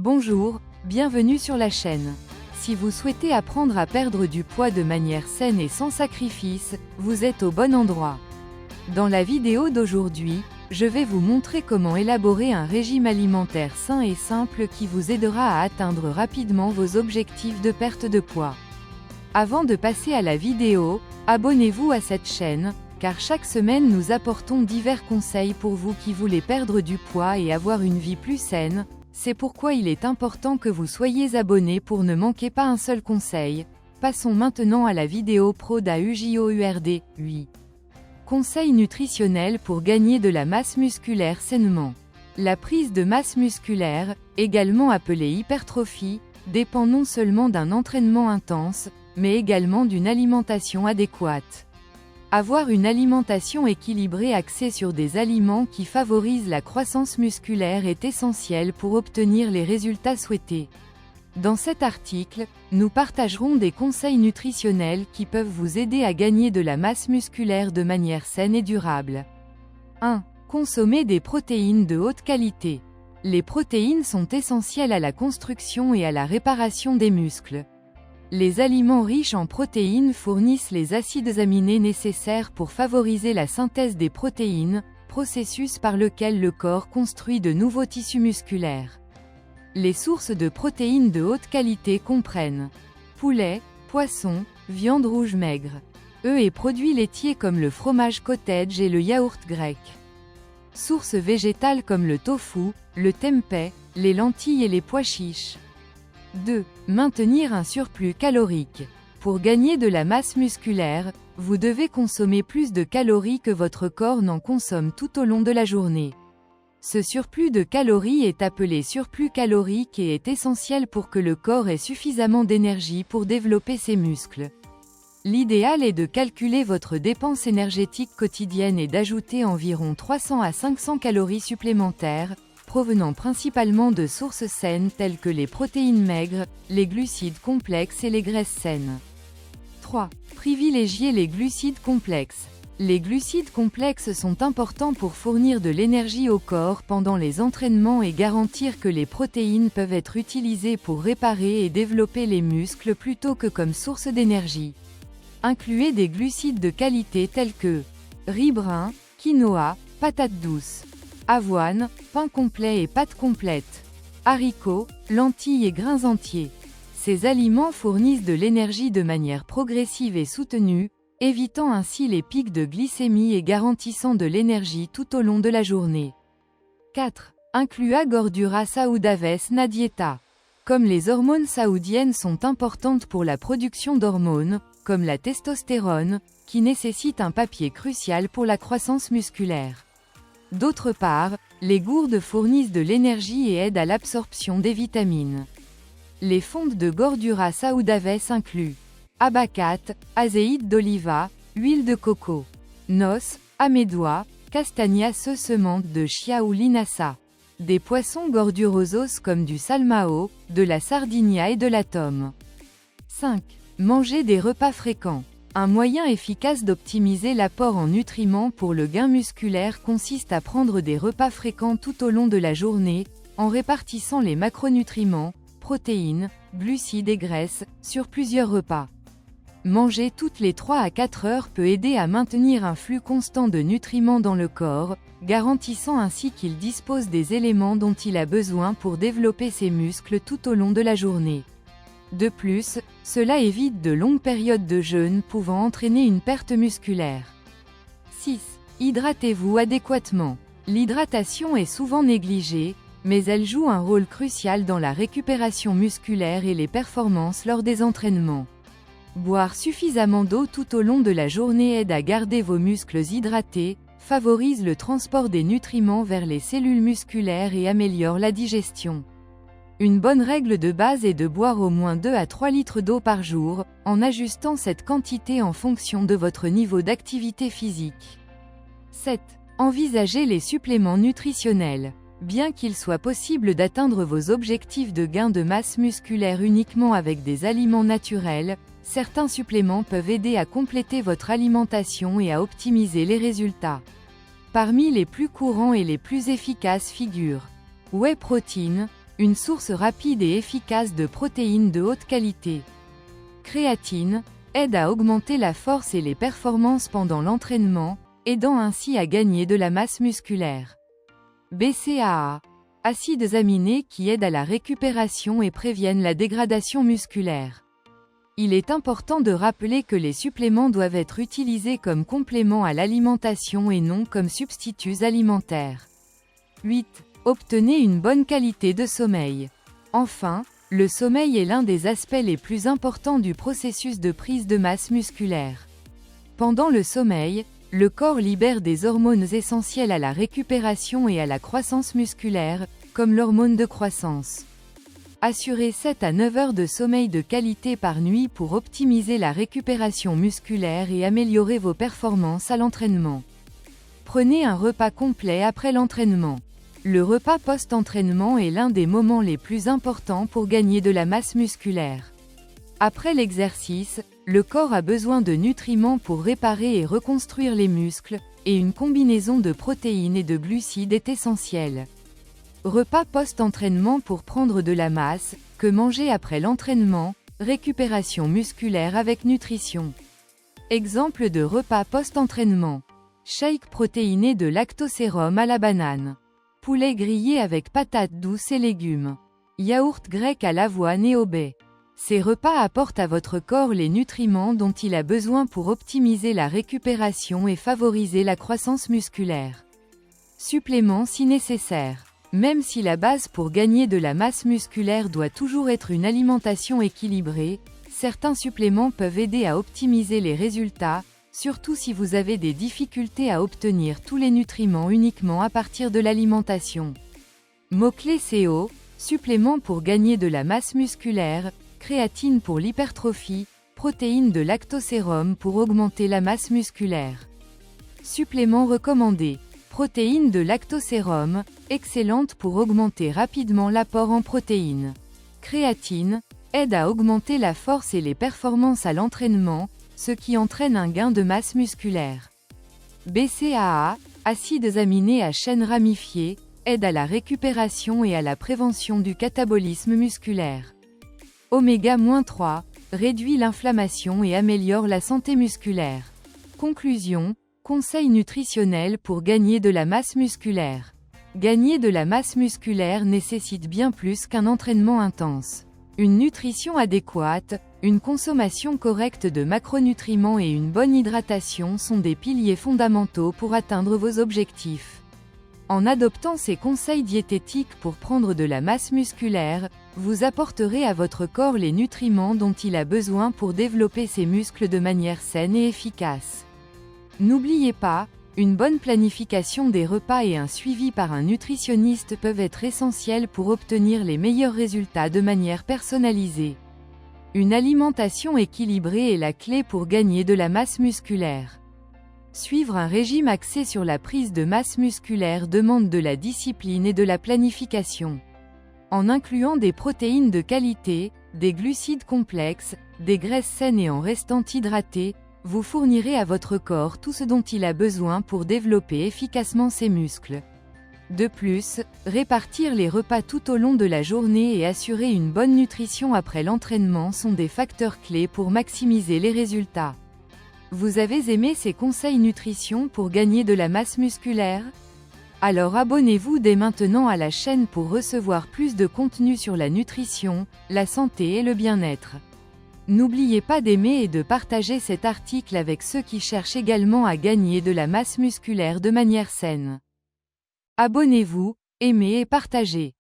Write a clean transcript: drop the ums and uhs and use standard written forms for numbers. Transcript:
Bonjour, bienvenue sur la chaîne. Si vous souhaitez apprendre à perdre du poids de manière saine et sans sacrifice, vous êtes au bon endroit. Dans la vidéo d'aujourd'hui, je vais vous montrer comment élaborer un régime alimentaire sain et simple qui vous aidera à atteindre rapidement vos objectifs de perte de poids. Avant de passer à la vidéo, abonnez-vous à cette chaîne, car chaque semaine nous apportons divers conseils pour vous qui voulez perdre du poids et avoir une vie plus saine. C'est pourquoi il est important que vous soyez abonné pour ne manquer pas un seul conseil. Passons maintenant à la vidéo pro d'AUJOURD, 8. Conseils nutritionnels pour gagner de la masse musculaire sainement. La prise de masse musculaire, également appelée hypertrophie, dépend non seulement d'un entraînement intense, mais également d'une alimentation adéquate. Avoir une alimentation équilibrée axée sur des aliments qui favorisent la croissance musculaire est essentiel pour obtenir les résultats souhaités. Dans cet article, nous partagerons des conseils nutritionnels qui peuvent vous aider à gagner de la masse musculaire de manière saine et durable. 1. Consommer des protéines de haute qualité. Les protéines sont essentielles à la construction et à la réparation des muscles. Les aliments riches en protéines fournissent les acides aminés nécessaires pour favoriser la synthèse des protéines, processus par lequel le corps construit de nouveaux tissus musculaires. Les sources de protéines de haute qualité comprennent poulet, poisson, viande rouge maigre, œufs et produits laitiers comme le fromage cottage et le yaourt grec. Sources végétales comme le tofu, le tempeh, les lentilles et les pois chiches. 2. Maintenir un surplus calorique. Pour gagner de la masse musculaire, vous devez consommer plus de calories que votre corps n'en consomme tout au long de la journée. Ce surplus de calories est appelé surplus calorique et est essentiel pour que le corps ait suffisamment d'énergie pour développer ses muscles. L'idéal est de calculer votre dépense énergétique quotidienne et d'ajouter environ 300 à 500 calories supplémentaires, provenant principalement de sources saines telles que les protéines maigres, les glucides complexes et les graisses saines. 3. Privilégier les glucides complexes. Les glucides complexes sont importants pour fournir de l'énergie au corps pendant les entraînements et garantir que les protéines peuvent être utilisées pour réparer et développer les muscles plutôt que comme source d'énergie. Incluez des glucides de qualité tels que riz brun, quinoa, patates douces, avoine, pain complet et pâtes complètes, haricots, lentilles et grains entiers. Ces aliments fournissent de l'énergie de manière progressive et soutenue, évitant ainsi les pics de glycémie et garantissant de l'énergie tout au long de la journée. 4. Inclua Gordura Saudaves na dieta. Comme les hormones saoudiennes sont importantes pour la production d'hormones, comme la testostérone, qui nécessite un papier crucial pour la croissance musculaire. D'autre part, les gourdes fournissent de l'énergie et aident à l'absorption des vitamines. Les fontes de Gordura Saudaves incluent abacate, azéide d'oliva, huile de coco, noces, amédois, castagnas semences de chia ou linassa. Des poissons gordurosos comme du salmao, de la sardinia et de la tome. 5. Manger des repas fréquents. Un moyen efficace d'optimiser l'apport en nutriments pour le gain musculaire consiste à prendre des repas fréquents tout au long de la journée, en répartissant les macronutriments, protéines, glucides et graisses, sur plusieurs repas. Manger toutes les 3 à 4 heures peut aider à maintenir un flux constant de nutriments dans le corps, garantissant ainsi qu'il dispose des éléments dont il a besoin pour développer ses muscles tout au long de la journée. De plus, cela évite de longues périodes de jeûne pouvant entraîner une perte musculaire. 6. Hydratez-vous adéquatement. L'hydratation est souvent négligée, mais elle joue un rôle crucial dans la récupération musculaire et les performances lors des entraînements. Boire suffisamment d'eau tout au long de la journée aide à garder vos muscles hydratés, favorise le transport des nutriments vers les cellules musculaires et améliore la digestion. Une bonne règle de base est de boire au moins 2 à 3 litres d'eau par jour, en ajustant cette quantité en fonction de votre niveau d'activité physique. 7. Envisagez les suppléments nutritionnels. Bien qu'il soit possible d'atteindre vos objectifs de gain de masse musculaire uniquement avec des aliments naturels, certains suppléments peuvent aider à compléter votre alimentation et à optimiser les résultats. Parmi les plus courants et les plus efficaces figurent Whey Protein, une source rapide et efficace de protéines de haute qualité. Créatine, aide à augmenter la force et les performances pendant l'entraînement, aidant ainsi à gagner de la masse musculaire. BCAA, acides aminés qui aident à la récupération et préviennent la dégradation musculaire. Il est important de rappeler que les suppléments doivent être utilisés comme complément à l'alimentation et non comme substituts alimentaires. 8. Obtenez une bonne qualité de sommeil. Enfin, le sommeil est l'un des aspects les plus importants du processus de prise de masse musculaire. Pendant le sommeil, le corps libère des hormones essentielles à la récupération et à la croissance musculaire, comme l'hormone de croissance. Assurez 7 à 9 heures de sommeil de qualité par nuit pour optimiser la récupération musculaire et améliorer vos performances à l'entraînement. Prenez un repas complet après l'entraînement. Le repas post-entraînement est l'un des moments les plus importants pour gagner de la masse musculaire. Après l'exercice, le corps a besoin de nutriments pour réparer et reconstruire les muscles, et une combinaison de protéines et de glucides est essentielle. Repas post-entraînement pour prendre de la masse, que manger après l'entraînement, récupération musculaire avec nutrition. Exemple de repas post-entraînement. Shake protéiné de lactosérum à la banane. Poulet grillé avec patates douces et légumes. Yaourt grec à l'avoine et au baies. Ces repas apportent à votre corps les nutriments dont il a besoin pour optimiser la récupération et favoriser la croissance musculaire. Suppléments si nécessaire. Même si la base pour gagner de la masse musculaire doit toujours être une alimentation équilibrée, certains suppléments peuvent aider à optimiser les résultats, surtout si vous avez des difficultés à obtenir tous les nutriments uniquement à partir de l'alimentation. Mots-clés CO, suppléments pour gagner de la masse musculaire, créatine pour l'hypertrophie, protéines de lactosérum pour augmenter la masse musculaire. Suppléments recommandés. Protéines de lactosérum, excellente pour augmenter rapidement l'apport en protéines. Créatine, aide à augmenter la force et les performances à l'entraînement, ce qui entraîne un gain de masse musculaire. BCAA, acides aminés à chaîne ramifiée, aide à la récupération et à la prévention du catabolisme musculaire. Oméga-3, réduit l'inflammation et améliore la santé musculaire. Conclusion, conseils nutritionnels pour gagner de la masse musculaire. Gagner de la masse musculaire nécessite bien plus qu'un entraînement intense. Une nutrition adéquate, une consommation correcte de macronutriments et une bonne hydratation sont des piliers fondamentaux pour atteindre vos objectifs. En adoptant ces conseils diététiques pour prendre de la masse musculaire, vous apporterez à votre corps les nutriments dont il a besoin pour développer ses muscles de manière saine et efficace. N'oubliez pas, une bonne planification des repas et un suivi par un nutritionniste peuvent être essentiels pour obtenir les meilleurs résultats de manière personnalisée. Une alimentation équilibrée est la clé pour gagner de la masse musculaire. Suivre un régime axé sur la prise de masse musculaire demande de la discipline et de la planification. En incluant des protéines de qualité, des glucides complexes, des graisses saines et en restant hydraté, vous fournirez à votre corps tout ce dont il a besoin pour développer efficacement ses muscles. De plus, répartir les repas tout au long de la journée et assurer une bonne nutrition après l'entraînement sont des facteurs clés pour maximiser les résultats. Vous avez aimé ces conseils nutrition pour gagner de la masse musculaire? Alors abonnez-vous dès maintenant à la chaîne pour recevoir plus de contenu sur la nutrition, la santé et le bien-être. N'oubliez pas d'aimer et de partager cet article avec ceux qui cherchent également à gagner de la masse musculaire de manière saine. Abonnez-vous, aimez et partagez.